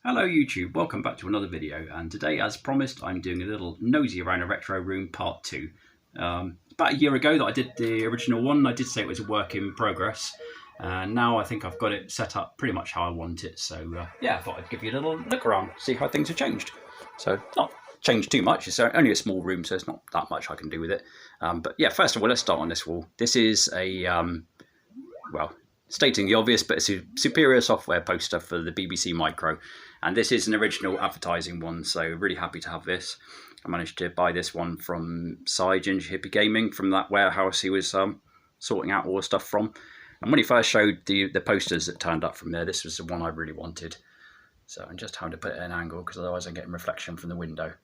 Hello YouTube, welcome back to another video, and today as promised I'm doing a little nosy around a retro room part 2. About a year ago that I did the original one. I did say it was a work in progress, and now I think I've got it set up pretty much how I want it, so yeah, I thought I'd give you a little look around, see how things have changed. So not changed too much, it's only a small room, so it's not that much I can do with it. But yeah, first of all, let's start on this wall. This is a, well, stating the obvious, but it's a superior software poster for the BBC Micro. And this is an original advertising one, so really happy to have this. I managed to buy this one from Ginger Hippie Gaming, from that warehouse he was sorting out all the stuff from. And when he first showed the posters that turned up from there, this was the one I really wanted. So I'm just having to put it at an angle, because otherwise I'm getting reflection from the window.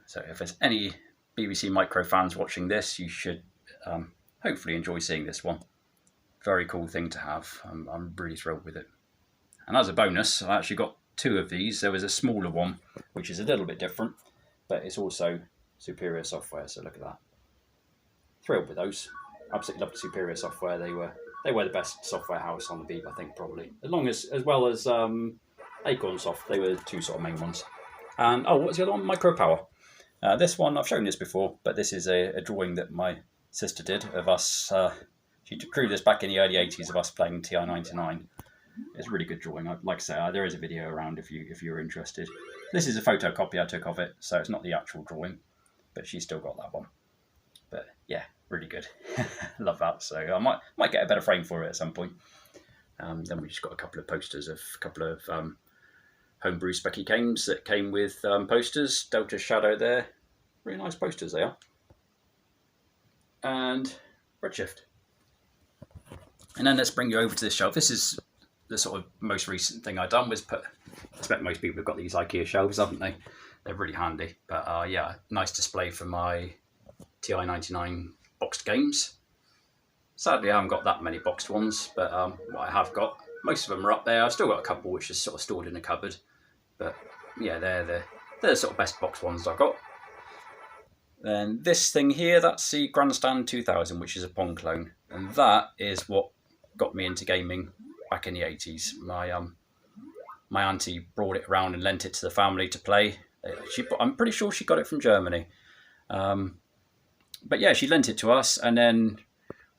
So if there's any BBC Micro fans watching this, you should hopefully enjoy seeing this one. Very cool thing to have. I'm really thrilled with it. And as a bonus, I actually got 2 of these. There was a smaller one, which is a little bit different, but it's also superior software, so look at that. Thrilled with those. Absolutely loved the superior software. They were the best software house on the Beeb, I think, probably. As well as Acorn Soft. They were the 2 sort of main ones. And oh, what was the other one? Micro Power. This one, I've shown this before, but this is a drawing that my sister did of us. She drew this back in the early 80s of us playing TI-99. It's a really good drawing. Like I say, there is a video around if you're interested. This is a photocopy I took of it, so it's not the actual drawing, but she's still got that one. But yeah, really good. Love that. So I might get a better frame for it at some point. Then we just got a couple of posters of a couple of homebrew specky games that came with posters. Delta Shadow there. Really nice posters they are. And Redshift. And then let's bring you over to this shelf. This is the sort of most recent thing I've done, was I expect most people have got these IKEA shelves, haven't they? They're really handy. But yeah, nice display for my TI-99 boxed games. Sadly, I haven't got that many boxed ones, but what I have got, most of them are up there. I've still got a couple which are sort of stored in a cupboard. But yeah, they're the sort of best boxed ones I've got. Then this thing here, that's the Grandstand 2000, which is a Pong clone. And that is what got me into gaming back in the 80s. My auntie brought it around and lent it to the family to play. I'm pretty sure she got it from Germany. But yeah, she lent it to us, and then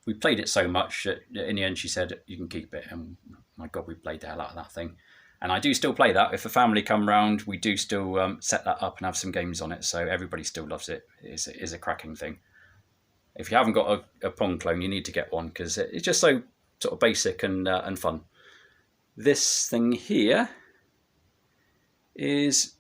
we played it so much that in the end she said, you can keep it. And my God, we played the hell out of that thing. And I do still play that. If a family come round, we do still set that up and have some games on it. So everybody still loves it. It is a cracking thing. If you haven't got a Pong clone, you need to get one, because it's just so sort of basic and fun. This thing here is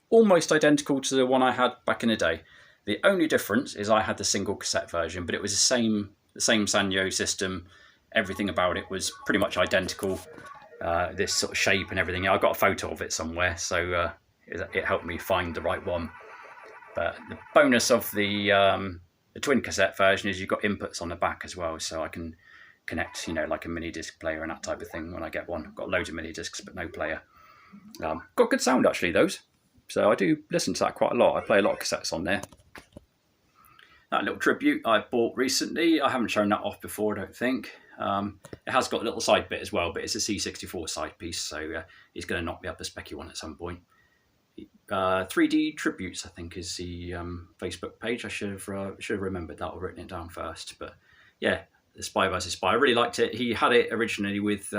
almost identical to the one I had back in the day. The only difference is I had the single cassette version, but it was the same Sanyo system. Everything about it was pretty much identical. This sort of shape and everything. I got a photo of it somewhere, so it helped me find the right one. But the bonus of the twin cassette version is you've got inputs on the back as well, so I can connect, like a mini disc player and that type of thing when I get one. I've got loads of mini discs, but no player. Got good sound actually, those. So I do listen to that quite a lot. I play a lot of cassettes on there. That little tribute I bought recently, I haven't shown that off before, I don't think. It has got a little side bit as well, but it's a C64 side piece, so it's going to knock me up a specky one at some point. 3D Tributes, I think, is the Facebook page. I should have remembered that or written it down first. But yeah, the Spy vs. Spy. I really liked it. He had it originally with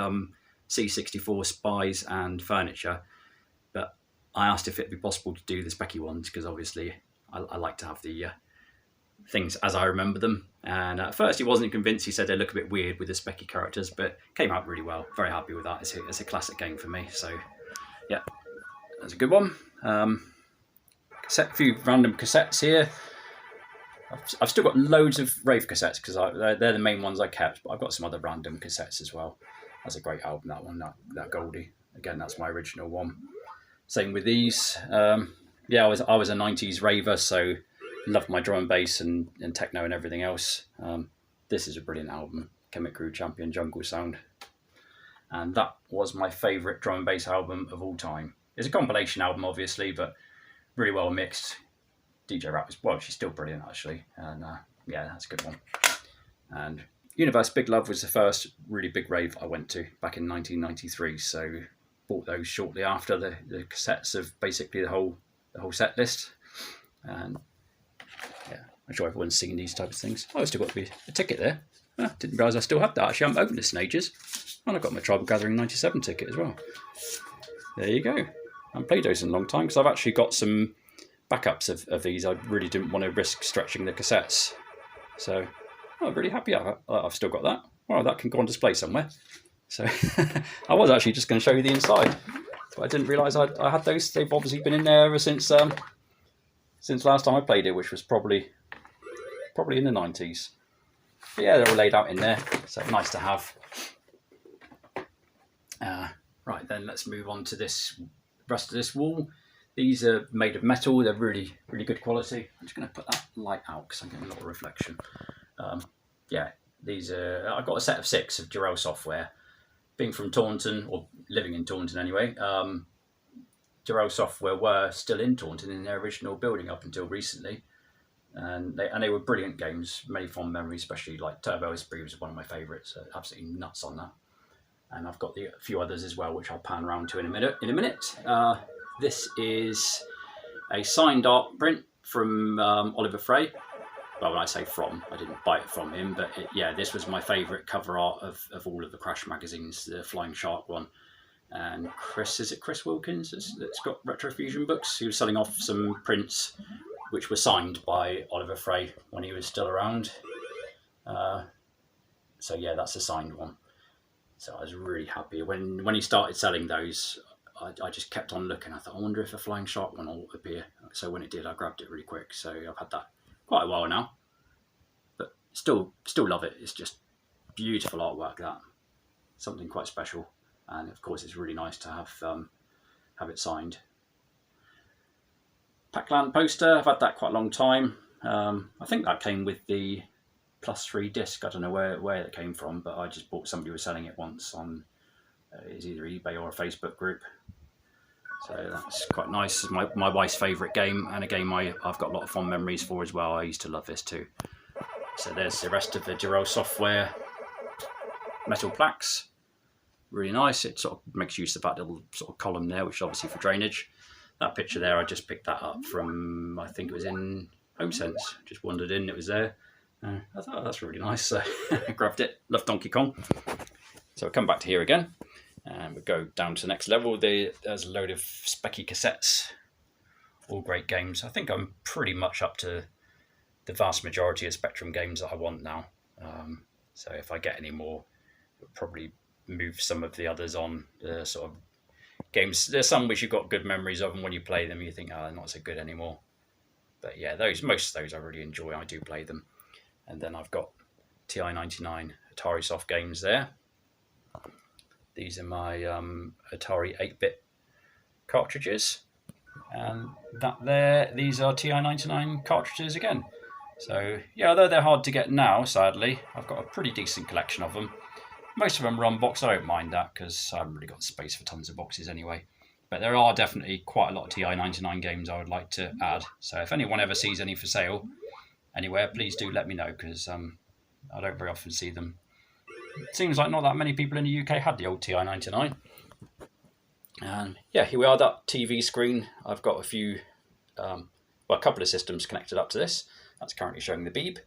C64 spies and furniture, but I asked if it'd be possible to do the specky ones, because obviously I like to have the things as I remember them. And at first he wasn't convinced. He said they look a bit weird with the specky characters, but came out really well. Very happy with that. It's a classic game for me. So yeah, that's a good one. A few random cassettes here. I've still got loads of rave cassettes, because they're the main ones I kept, but I've got some other random cassettes as well. That's a great album, that one, that Goldie. Again, that's my original one. Same with these. Yeah, I was a 90s raver, so loved my drum and bass and techno and everything else. This is a brilliant album, Chemic Crew Champion Jungle Sound. And that was my favourite drum and bass album of all time. It's a compilation album, obviously, but really well mixed. DJ Rap is, well, she's still brilliant, actually. And yeah, that's a good one. And Universe Big Love was the first really big rave I went to back in 1993. So bought those shortly after the cassettes of basically the whole set list. And yeah, I'm sure everyone's seen these types of things. Oh, I've still got a ticket there. Didn't realise I still had that. Actually, I haven't opened this in ages. And I've got my Tribal Gathering 97 ticket as well. There you go. I haven't played those in a long time because I've actually got some backups of these. I really didn't want to risk stretching the cassettes. So I'm really happy I've still got that. Well, that can go on display somewhere. So I was actually just going to show you the inside. But I didn't realise I had those. They've obviously been in there ever since last time I played it, which was probably in the 90s. But yeah, they're all laid out in there, so nice to have. Right, then let's move on to this rest of this wall. These are made of metal. They're really, really good quality. I'm just going to put that light out because I'm getting a lot of reflection. Yeah, these are. I've got a set of 6 of Durrell Software. Being from Taunton, or living in Taunton anyway, Durrell Software were still in Taunton in their original building up until recently. And they were brilliant games, many fond memories, especially like Turbo Esprit was one of my favourites. Absolutely nuts on that. And I've got a few others as well, which I'll pan around to in a minute. This is a signed art print from Oliver Frey. Well, when I say from, I didn't buy it from him, but this was my favourite cover art of all of the Crash magazines, the Flying Shark one. And Chris Wilkins that's got Retrofusion books? He was selling off some prints which were signed by Oliver Frey when he was still around. So yeah, that's a signed one. So I was really happy. When he started selling those, I just kept on looking. I thought, I wonder if a Flying Shark one will appear. So when it did, I grabbed it really quick. So I've had that quite a while now. But still love it. It's just beautiful artwork, that. Something quite special. And of course, it's really nice to have it signed. Pac-Land poster, I've had that quite a long time. I think that came with the +3 disc. I don't know where it came from, but I just bought, somebody was selling it once on it's either eBay or a Facebook group. So that's quite nice. It's my wife's favourite game, and a game I've got a lot of fond memories for as well. I used to love this too. So there's the rest of the Durrell Software metal plaques. Really nice. It sort of makes use of that little sort of column there, which is obviously for drainage. That picture there, I just picked that up from, I think it was in HomeSense. Just wandered in, it was there. I thought, oh, that's really nice. So I grabbed it. Love Donkey Kong. So I'll come back to here again. And we'll go down to the next level. There's a load of specky cassettes. All great games. I think I'm pretty much up to the vast majority of Spectrum games that I want now. So if I get any more, I'll probably move some of the others on. The sort of games, there's some which you've got good memories of, and when you play them you think, oh, they're not so good anymore. But yeah, most of those I really enjoy. I do play them. And then I've got TI-99 Atari Soft games there. These are my Atari 8-bit cartridges. And these are TI-99 cartridges again. So yeah, although they're hard to get now, sadly, I've got a pretty decent collection of them. Most of them are unboxed. I don't mind that because I haven't really got space for tons of boxes anyway. But there are definitely quite a lot of TI-99 games I would like to add. So if anyone ever sees any for sale anywhere, please do let me know, because I don't very often see them. It seems like not that many people in the UK had the old TI-99. And yeah, here we are, that TV screen. I've got a couple of systems connected up to this. That's currently showing the Beeb.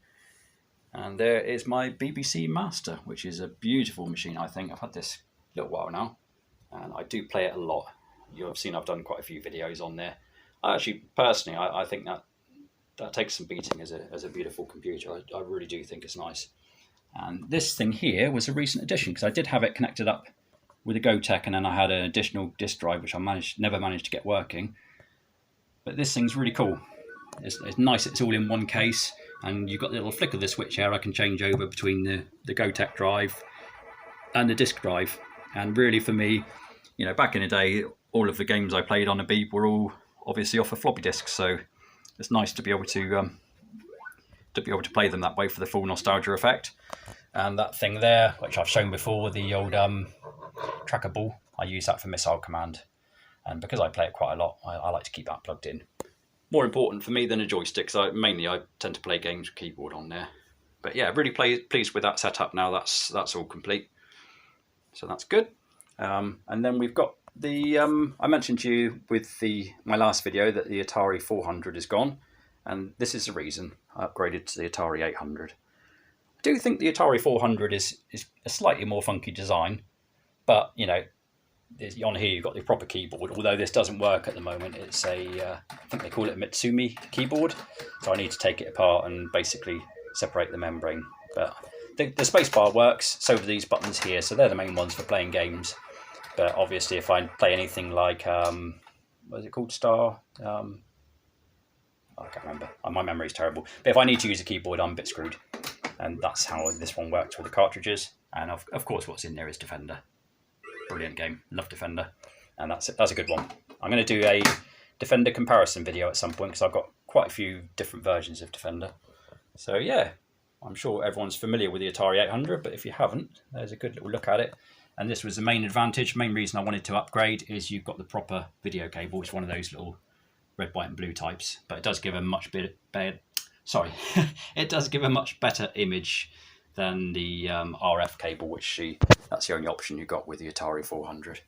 And there is my BBC Master, which is a beautiful machine, I think. I've had this a little while now, and I do play it a lot. You'll have seen I've done quite a few videos on there. Personally, I think that takes some beating as a beautiful computer. I really do think it's nice. And this thing here was a recent addition, because I did have it connected up with a Gotek, and then I had an additional disk drive, which I never managed to get working. But this thing's really cool. It's nice, it's all in one case, and you've got the little flick of the switch here. I can change over between the Gotek drive and the disk drive. And really for me, back in the day, all of the games I played on a Beeb were all obviously off of floppy disks, so it's nice to be able to play them that way for the full nostalgia effect. And that thing there, which I've shown before, the old tracker ball, I use that for missile command. And because I play it quite a lot, I like to keep that plugged in. More important for me than a joystick, because I tend to play games with keyboard on there. But yeah, really pleased with that setup now. That's all complete. So that's good. And then we've got I mentioned to you with my last video that the Atari 400 is gone, and this is the reason I upgraded to the Atari 800. I do think the Atari 400 is a slightly more funky design, but you know, on here you've got the proper keyboard. Although this doesn't work at the moment, it's I think they call it a Mitsumi keyboard, so I need to take it apart and basically separate the membrane. But the spacebar works, so do these buttons here, so they're the main ones for playing games. But obviously, if I play anything like, what is it called, Star? I can't remember. My memory's terrible. But if I need to use a keyboard, I'm a bit screwed. And that's how this one works with the cartridges. And of course, what's in there is Defender. Brilliant game. Love Defender. And that's a good one. I'm going to do a Defender comparison video at some point, because I've got quite a few different versions of Defender. So yeah, I'm sure everyone's familiar with the Atari 800, but if you haven't, there's a good little look at it. And this was the main advantage, main reason I wanted to upgrade, is you've got the proper video cable. It's one of those little red, white, and blue types, but it does give a much better. Sorry, it does give a much better image than the RF cable, which that's the only option you got with the Atari 400.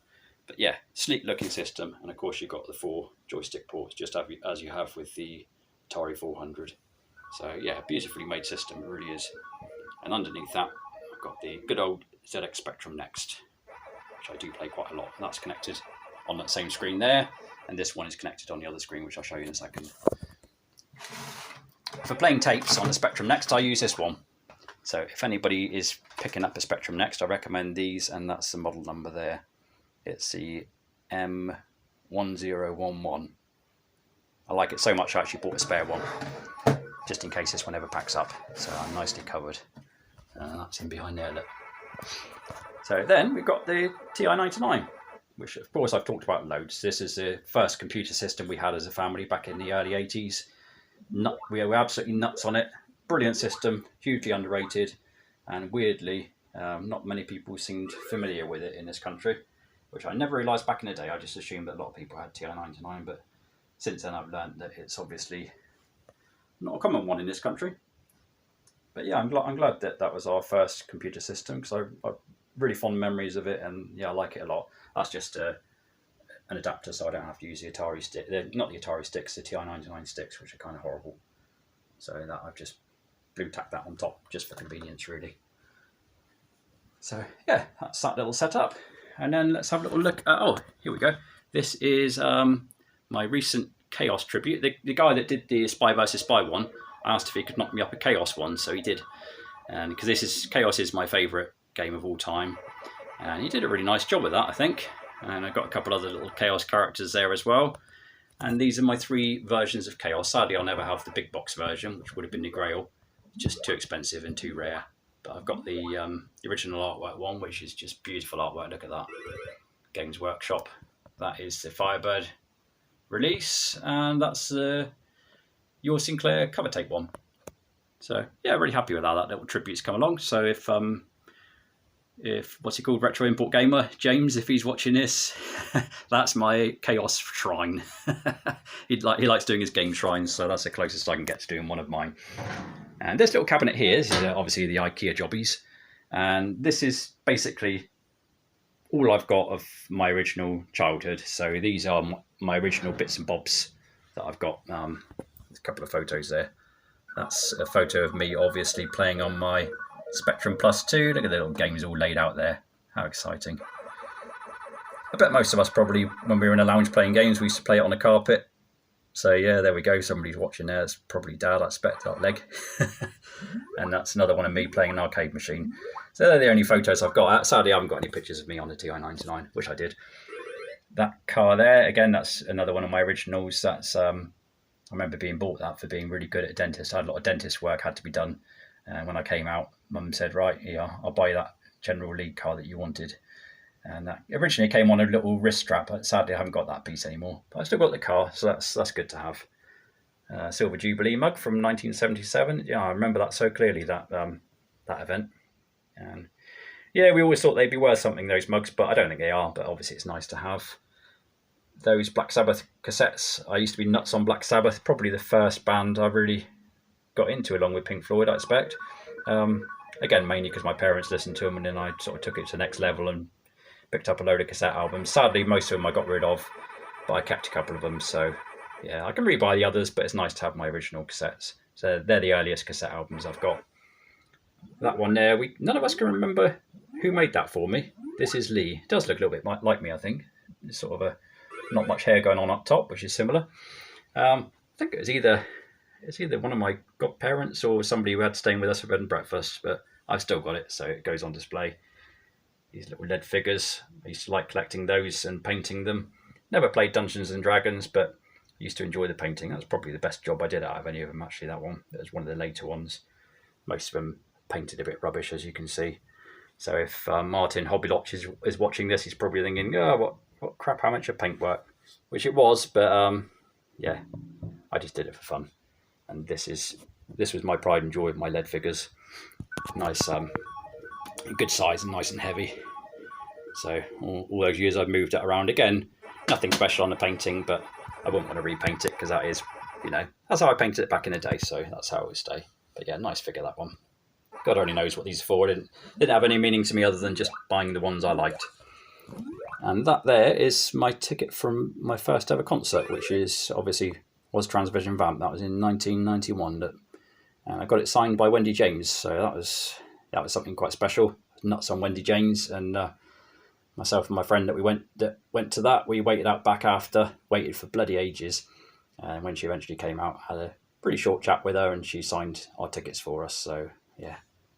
But yeah, sleek looking system, and of course you've got the 4 joystick ports, just as you have with the Atari 400. So yeah, beautifully made system, it really is. And underneath that, I've got the good old ZX Spectrum Next, which I do play quite a lot. And that's connected on that same screen there, and this one is connected on the other screen, which I'll show you in a second. For playing tapes on the Spectrum Next, I use this one. So if anybody is picking up a Spectrum Next, I recommend these, and that's the model number there. It's the M1011. I like it so much I actually bought a spare one, just in case this one ever packs up. So I'm nicely covered. That's in behind there, look. So then we've got the TI-99, which of course I've talked about loads. This is the first computer system we had as a family back in the early 80s. We were absolutely nuts on it. Brilliant system, hugely underrated, and weirdly, not many people seemed familiar with it in this country, which I never realised back in the day. I just assumed that a lot of people had TI-99, but since then I've learned that it's obviously not a common one in this country. But yeah, I'm glad that that was our first computer system, because I've really fond memories of it, and yeah, I like it a lot. That's just an adapter, so I don't have to use the Atari stick. Not the Atari sticks, the TI-99 sticks, which are kind of horrible. So that I've just blue tacked that on top just for convenience, really. So yeah, that's that little setup. And then let's have a little look at, oh, here we go. This is my recent Chaos tribute. The guy that did the Spy vs Spy one, I asked if he could knock me up a Chaos one, so he did. And because Chaos is my favourite game of all time, and he did a really nice job with that, I think. And I've got a couple other little Chaos characters there as well. And these are my 3 versions of Chaos. Sadly, I'll never have the big box version, which would have been the Grail. Just too expensive and too rare. But I've got the original artwork one, which is just beautiful artwork. Look at that. Games Workshop. That is the Firebird release, and that's the Your Sinclair cover tape one. So yeah, really happy with how that little tribute's come along. So if what's he called, Retro Import Gamer, James, if he's watching this, that's my Chaos shrine. he likes doing his game shrines, so that's the closest I can get to doing one of mine. And this little cabinet here is obviously the IKEA jobbies, and this is basically all I've got of my original childhood. So these are my original bits and bobs that I've got. There's a couple of photos there. That's a photo of me obviously playing on my Spectrum Plus 2. Look at the little games all laid out there. How exciting. I bet most of us probably, when we were in a lounge playing games, we used to play it on a carpet. So yeah, there we go. Somebody's watching there. It's probably Dad, I expect, that leg. And that's another one of me playing an arcade machine. So they're the only photos I've got. Sadly, I haven't got any pictures of me on the TI-99. Wish I did. That car there, again, that's another one of my originals. That's I remember being bought that for being really good at a dentist. I had a lot of dentist work had to be done. And when I came out, Mum said, right, yeah, I'll buy that General League car that you wanted. And that originally came on a little wrist strap, but sadly I haven't got that piece anymore. But I still got the car, so that's good to have. Silver Jubilee mug from 1977. Yeah, I remember that so clearly, that event. And yeah, we always thought they'd be worth something, those mugs, but I don't think they are. But obviously it's nice to have. Those Black Sabbath cassettes. I used to be nuts on Black Sabbath. Probably the first band I really got into, along with Pink Floyd, I expect. Again, mainly because my parents listened to them, and then I sort of took it to the next level and picked up a load of cassette albums. Sadly, most of them I got rid of, but I kept a couple of them. So yeah, I can rebuy the others, but it's nice to have my original cassettes. So they're the earliest cassette albums I've got. That one there, none of us can remember who made that for me. This is Lee. It does look a little bit like me, I think. It's sort of not much hair going on up top, which is similar. I think it's either one of my godparents or somebody who had staying with us for bed and breakfast, but I've still got it, so it goes on display. These little lead figures, I used to like collecting those and painting them. Never played Dungeons and Dragons, but I used to enjoy the painting. That's probably the best job I did out of any of them, actually, that one. That was one of the later ones. Most of them painted a bit rubbish, as you can see. So if Martin Hobbylotch is watching this, he's probably thinking, oh, what crap, how much of paint work? Which it was, but yeah, I just did it for fun. And this was my pride and joy of my lead figures. Nice, good size and nice and heavy. So all those years I've moved it around. Again, nothing special on the painting, but I wouldn't want to repaint it because that is, that's how I painted it back in the day. So that's how it would stay. But yeah, nice figure, that one. God only knows what these are for. It didn't have any meaning to me other than just buying the ones I liked. And that there is my ticket from my first ever concert, which was Transvision Vamp. That was in 1991. And I got it signed by Wendy James. So that was something quite special. Nuts on Wendy James. And myself and my friend that went to that, we waited out back after, waited for bloody ages. And when she eventually came out, had a pretty short chat with her and she signed our tickets for us. So yeah,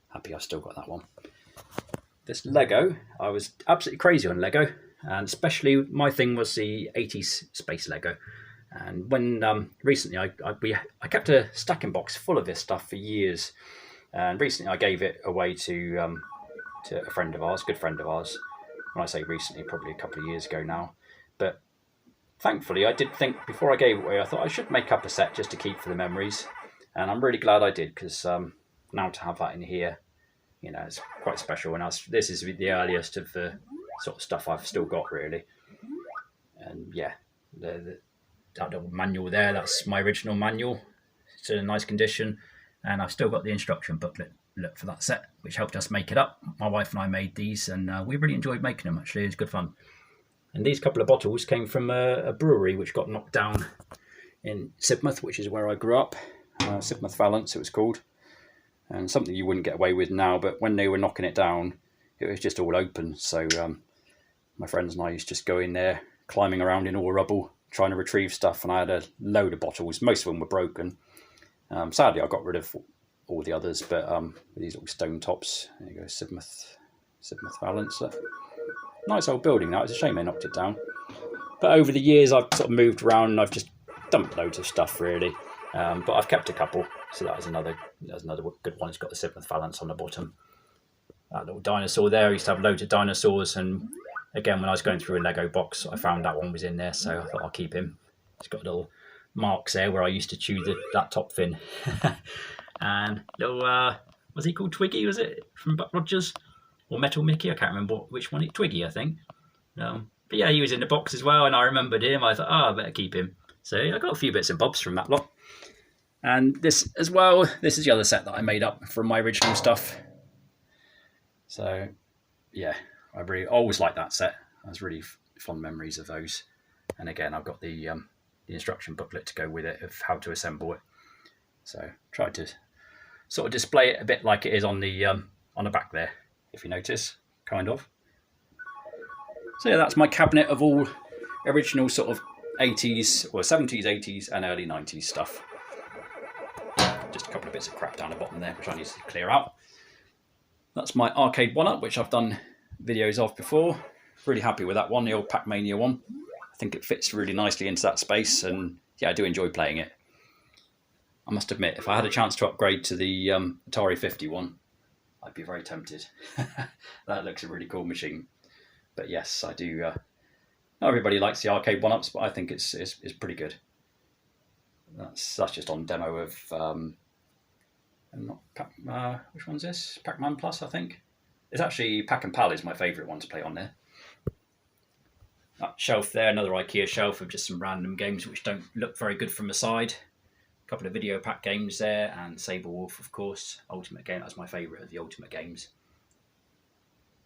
happy I've still got that one. This Lego, I was absolutely crazy on Lego, and especially my thing was the 80s space Lego. And when recently I kept a stacking box full of this stuff for years, and recently I gave it away to a friend of ours, good friend of ours. When I say recently, probably a couple of years ago now. But thankfully, I did think before I gave it away, I thought I should make up a set just to keep for the memories, and I'm really glad I did, because now to have that in here, it's quite special. And this is the earliest of the sort of stuff I've still got, really. And yeah, that little manual there, that's my original manual. It's in a nice condition, and I've still got the instruction booklet for that set, which helped us make it up. My wife and I made these, and we really enjoyed making them, actually. It was good fun. And these couple of bottles came from a brewery which got knocked down in Sidmouth, which is where I grew up. Sidmouth Valence, it was called. And something you wouldn't get away with now, but when they were knocking it down, it was just all open. So my friends and I used to just go in there, climbing around in all rubble, trying to retrieve stuff. And I had a load of bottles. Most of them were broken. Sadly, I got rid of all the others, but these little stone tops. There you go, Sidmouth Valence. Nice old building now. It's a shame they knocked it down. But over the years, I've sort of moved around and I've just dumped loads of stuff, really. But I've kept a couple. So that was another good one. It's got the Sidmouth Valence on the bottom. That little dinosaur there. I used to have loads of dinosaurs. And again, when I was going through a Lego box, I found that one was in there. So I thought I'll keep him. It's got little marks there where I used to chew that top fin. And little, was he called Twiggy? Was it from Buck Rogers? Or Metal Mickey? I can't remember which one. Twiggy, I think. But yeah, he was in the box as well. And I remembered him. I thought, I better keep him. So I got a few bits and bobs from that lot. And this as well, this is the other set that I made up from my original stuff. So yeah, I really always liked that set. I was really fond memories of those. And again, I've got the instruction booklet to go with it of how to assemble it. So tried to sort of display it a bit like it is on the back there, if you notice, kind of. So yeah, that's my cabinet of all original sort of 80s, or 70s, 80s and early 90s stuff. Just a couple of bits of crap down the bottom there, which I need to clear out. That's my arcade 1-up, which I've done videos of before. Really happy with that one, the old Pac-Mania one. I think it fits really nicely into that space, and yeah, I do enjoy playing it. I must admit, if I had a chance to upgrade to the Atari 50 one, I'd be very tempted. That looks a really cool machine. But yes, I do. Not everybody likes the arcade 1-ups, but I think it's pretty good. That's just on demo of which one's this? Pac-Man Plus, I think. It's actually Pac and Pal is my favourite one to play on there. That shelf there, another IKEA shelf of just some random games which don't look very good from the side. A couple of video pack games there, and Sabre Wolf, of course. Ultimate game, that's my favourite of the Ultimate games.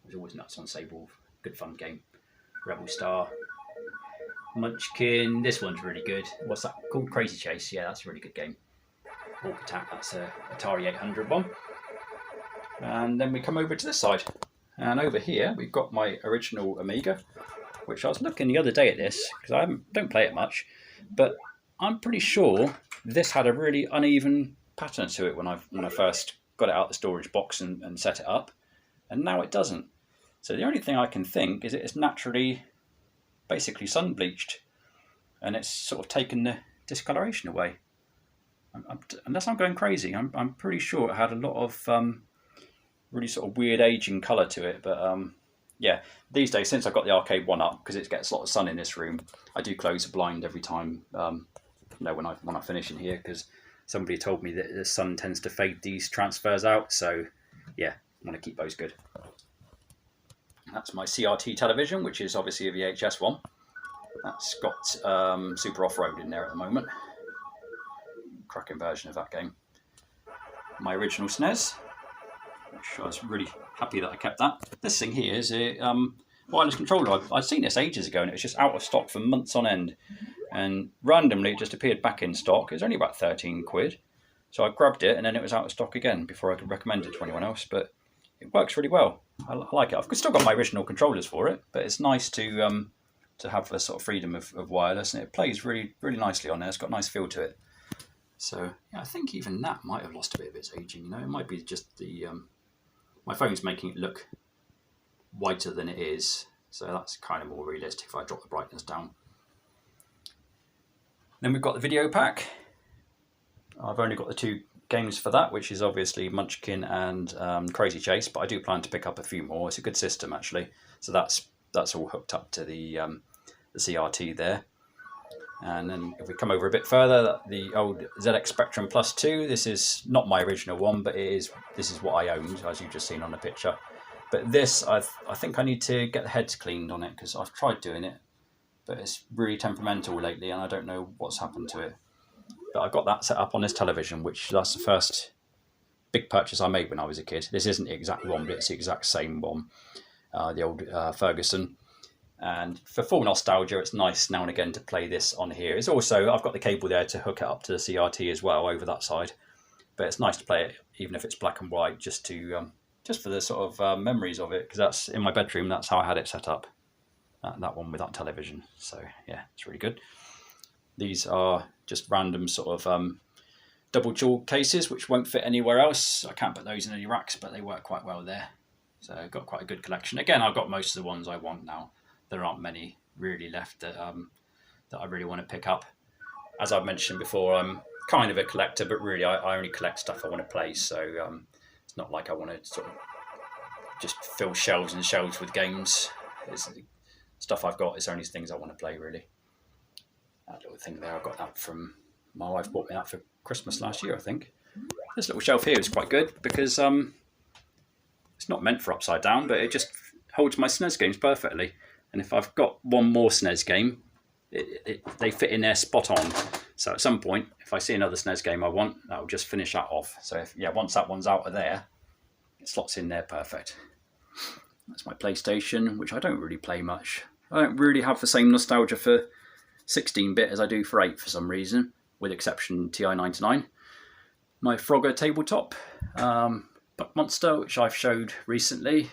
I was always nuts on Sabre Wolf. good fun game. Rebel Star, Munchkin. This one's really good. What's that called? Crazy Chase. Yeah, that's a really good game. Orc Attack. That's a Atari 800 one. And then we come over to this side, and over here we've got my original Amiga, which I was looking the other day at this because I don't play it much, but I'm pretty sure this had a really uneven pattern to it when I first got it out of the storage box and set it up, and now it doesn't. So the only thing I can think is it's naturally basically sun bleached, and it's sort of taken the discoloration away. Unless I'm going crazy, I'm pretty sure it had a lot of really sort of weird aging colour to it. But yeah, these days, since I've got the arcade one up, because it gets a lot of sun in this room, I do close the blind every time. When I finish in here, because somebody told me that the sun tends to fade these transfers out. So yeah, I want to keep those good. That's my CRT television, which is obviously a VHS one. That's got Super Off-Road in there at the moment. Cracking version of that game. My original SNES, which I was really happy that I kept that. This thing here is a wireless controller. I'd seen this ages ago, and it was just out of stock for months on end. And randomly it just appeared back in stock. It was only about 13 quid. So I grabbed it, and then it was out of stock again before I could recommend it to anyone else. But it works really well. I like it. I've still got my original controllers for it, but it's nice to have the sort of freedom of wireless, and it plays really, really nicely on there. It's got a nice feel to it. So yeah, I think even that might have lost a bit of its aging. It might be just the my phone's making it look whiter than it is, so that's kind of more realistic if I drop the brightness down. Then we've got the video pack. I've only got the 2 games for that, which is obviously Munchkin and Crazy Chase, but I do plan to pick up a few more. It's a good system actually. So that's all hooked up to the CRT there. And then if we come over a bit further, the old ZX Spectrum Plus 2. This is not my original one, but this is what I owned, as you've just seen on the picture. But this, I think I need to get the heads cleaned on it, because I've tried doing it, but it's really temperamental lately, and I don't know what's happened to it. But I got that set up on this television, which that's the first big purchase I made when I was a kid. This isn't the exact one, but it's the exact same one, the old Ferguson. And for full nostalgia, it's nice now and again to play this on here. It's also, I've got the cable there to hook it up to the CRT as well over that side. But it's nice to play it, even if it's black and white, just for the sort of memories of it, because that's in my bedroom. That's how I had it set up, that one with that television. So yeah, it's really good. These are just random sort of double jewel cases, which won't fit anywhere else. I can't put those in any racks, but they work quite well there. So I've got quite a good collection. Again, I've got most of the ones I want now. There aren't many really left that I really want to pick up. As I've mentioned before, I'm kind of a collector, but really I only collect stuff I want to play. So it's not like I want to sort of just fill shelves and shelves with games. It's stuff I've got is only things I want to play, really. That little thing there, I got that from my wife. Bought me that for Christmas last year, I think. This little shelf here is quite good because it's not meant for upside down, but it just holds my SNES games perfectly. And if I've got one more SNES game, they fit in there spot on. So at some point, if I see another SNES game I want, I'll just finish that off. So once that one's out of there, it slots in there perfect. That's my PlayStation, which I don't really play much. I don't really have the same nostalgia for 16-bit as I do for 8 for some reason, with exception TI-99. My Frogger tabletop, Buck Monster, which I've showed recently.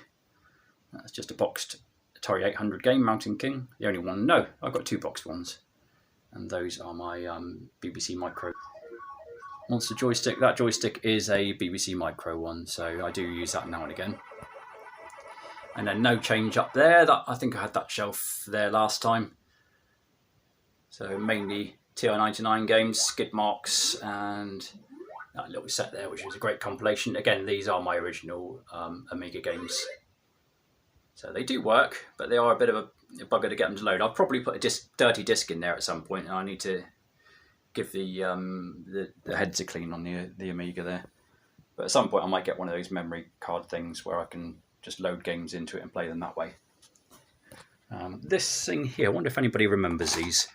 That's just a boxed Atari 800 game, Mountain King. The only one. No, I've got 2 boxed ones. And those are my BBC Micro Monster joystick. That joystick is a BBC Micro one, so I do use that now and again. And then no change up there. I think I had that shelf there last time. So mainly TI-99 games, skid marks, and that little set there, which was a great compilation. Again, these are my original Amiga games. So they do work, but they are a bit of a bugger to get them to load. I'll probably put a dirty disc in there at some point, and I need to give the heads a clean on the Amiga there. But at some point I might get one of those memory card things where I can just load games into it and play them that way. This thing here, I wonder if anybody remembers these.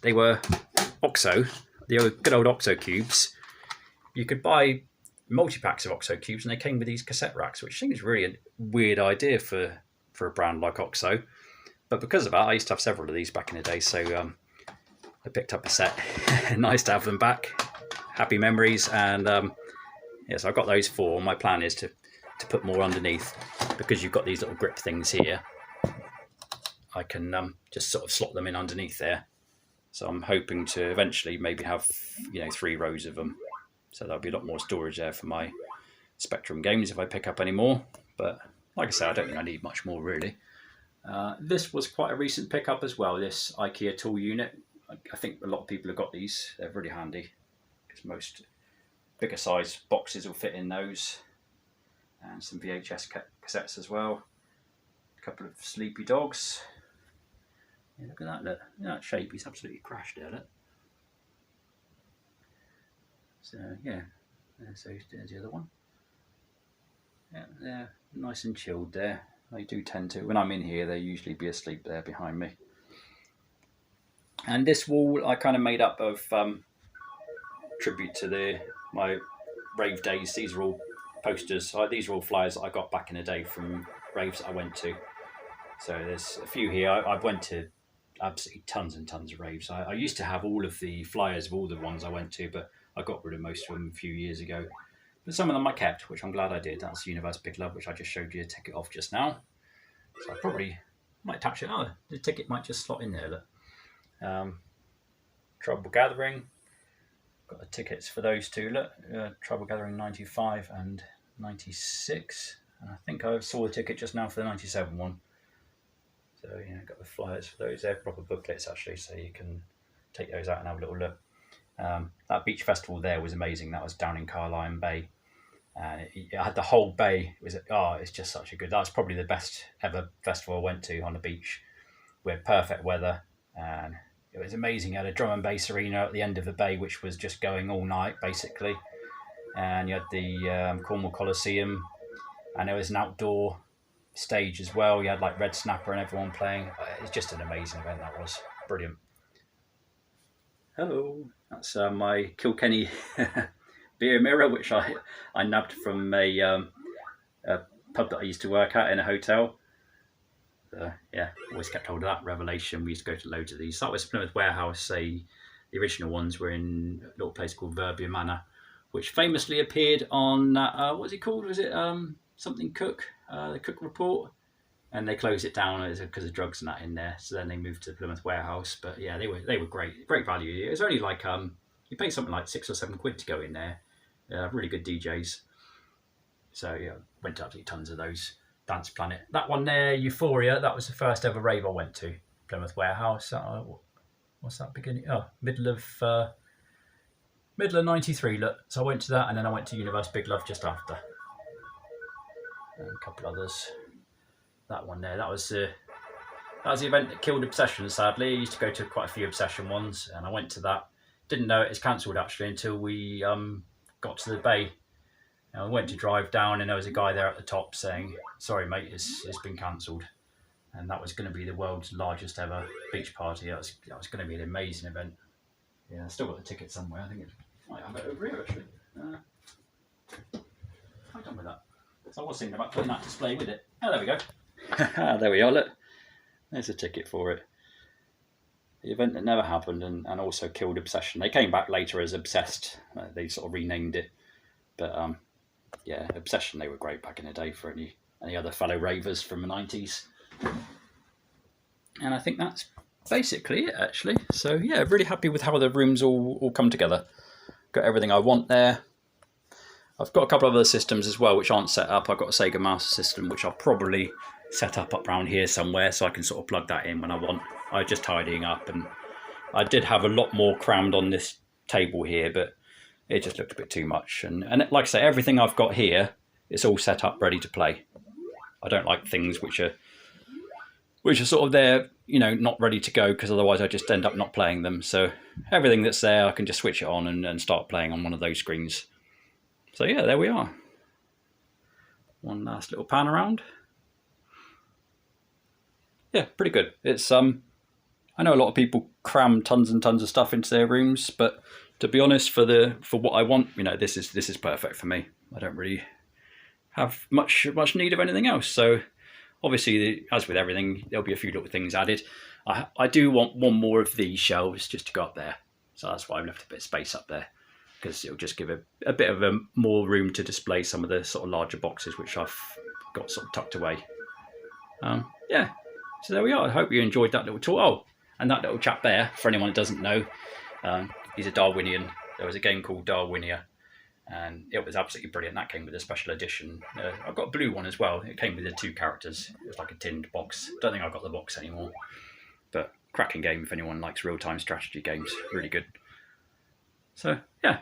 They were OXO, the good old OXO cubes. You could buy multi-packs of OXO cubes, and they came with these cassette racks, which I think is really a weird idea for for a brand like Oxo. But because of that, I used to have several of these back in the day, so I picked up a set. Nice to have them back. Happy memories, and yeah, so I've got those 4. My plan is to put more underneath, because you've got these little grip things here. I can just sort of slot them in underneath there. So I'm hoping to eventually maybe have 3 rows of them. So there'll be a lot more storage there for my Spectrum games if I pick up any more. But like I said, I don't think I need much more really. This was quite a recent pickup as well, this IKEA tool unit. I think a lot of people have got these. They're really handy, because most bigger size boxes will fit in those. And some VHS cassettes as well. A couple of sleepy dogs. Yeah, look at that, look at that shape. He's absolutely crashed there, look. So yeah, so there's the other one. Yeah, they're nice and chilled there. They do tend to, when I'm in here, they usually be asleep there behind me. And this wall I kind of made up of tribute to my rave days. These are all posters. These are all flyers that I got back in the day from raves that I went to. So there's a few here. I went to absolutely tons and tons of raves. I used to have all of the flyers of all the ones I went to, but I got rid of most of them a few years ago. But some of them I kept, which I'm glad I did. That's Universe Big Love, which I just showed you a ticket of just now. So I probably might attach it. Oh, the ticket might just slot in there, look. Trouble Gathering. Got the tickets for those two, look. Trouble Gathering 95 and 96. And I think I saw the ticket just now for the 97 one. So yeah, got the flyers for those. They're proper booklets actually, so you can take those out and have a little look. That beach festival there was amazing. That was down in Carlisle Bay, and it had the whole bay. It's just such a good. That's probably the best ever festival I went to on the beach. We had perfect weather, and it was amazing. You had a drum and bass arena at the end of the bay, which was just going all night basically, and you had the Cornwall Coliseum, and there was an outdoor stage as well. You had like Red Snapper and everyone playing. It's just an amazing event. That was brilliant. Hello, that's my Kilkenny beer mirror, which I nabbed from a pub that I used to work at in a hotel. Yeah, always kept hold of that. Revelation. We used to go to loads of these. That was Plymouth Warehouse. The original ones were in a little place called Verbier Manor, which famously appeared on what was it called? Was it something Cook? The Cook Report. And they closed it down because of drugs and that in there. So then they moved to Plymouth Warehouse. But yeah, they were great value. It was only like you pay something like £6 or £7 to go in there. Really good DJs. So yeah, went to absolutely tons of those. Dance Planet. That one there, Euphoria. That was the first ever rave I went to. Plymouth Warehouse. What's that beginning? Oh, middle of '93. Look, so I went to that, and then I went to Universe Big Love just after. And a couple others. That one there, that was the event that killed Obsession, sadly. I used to go to quite a few Obsession ones, and I went to that. Didn't know it was cancelled actually until we got to the bay. And I went to drive down, and there was a guy there at the top saying, "Sorry mate, it's been cancelled." And that was going to be the world's largest ever beach party. That was going to be an amazing event. Yeah, I still got the ticket somewhere. I think it might have it over here actually. What have I done with that? So I was thinking about putting that display with it. Oh, there we go. There we are, look. There's a ticket for it. The event that never happened and also killed Obsession. They came back later as Obsessed. They sort of renamed it. But yeah, Obsession, they were great back in the day for any other fellow ravers from the 90s. And I think that's basically it, actually. So yeah, really happy with how the rooms all come together. Got everything I want there. I've got a couple of other systems as well which aren't set up. I've got a Sega Master System which I'll probably set up around here somewhere so I can sort of plug that in when I want. I'm just tidying up, and I did have a lot more crammed on this table here, but it just looked a bit too much. And like I say, everything I've got here, it's all set up ready to play. I don't like things which are sort of there, not ready to go, because otherwise I just end up not playing them. So everything that's there, I can just switch it on and start playing on one of those screens. So yeah, there we are. One last little pan around. Yeah, pretty good. It's I know a lot of people cram tons and tons of stuff into their rooms, but to be honest, for what I want, this is perfect for me. I don't really have much need of anything else. So Obviously, as with everything, there'll be a few little things added. I do want one more of these shelves just to go up there. So that's why I've left a bit of space up there, because it'll just give a bit of more room to display some of the sort of larger boxes which I've got sort of tucked away. Yeah, so there we are. I hope you enjoyed that little tour. Oh, and that little chap there, for anyone that doesn't know, he's a Darwinian. There was a game called Darwinia, and it was absolutely brilliant. That came with a special edition. I've got a blue one as well. It came with the 2 characters. It was like a tinned box. Don't think I've got the box anymore. But cracking game if anyone likes real-time strategy games. Really good. So, yeah,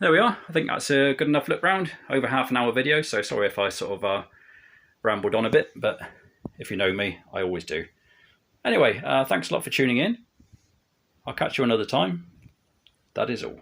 there we are. I think that's a good enough look round. Over half an hour video, so sorry if I sort of rambled on a bit, but if you know me, I always do. Anyway, thanks a lot for tuning in. I'll catch you another time. That is all.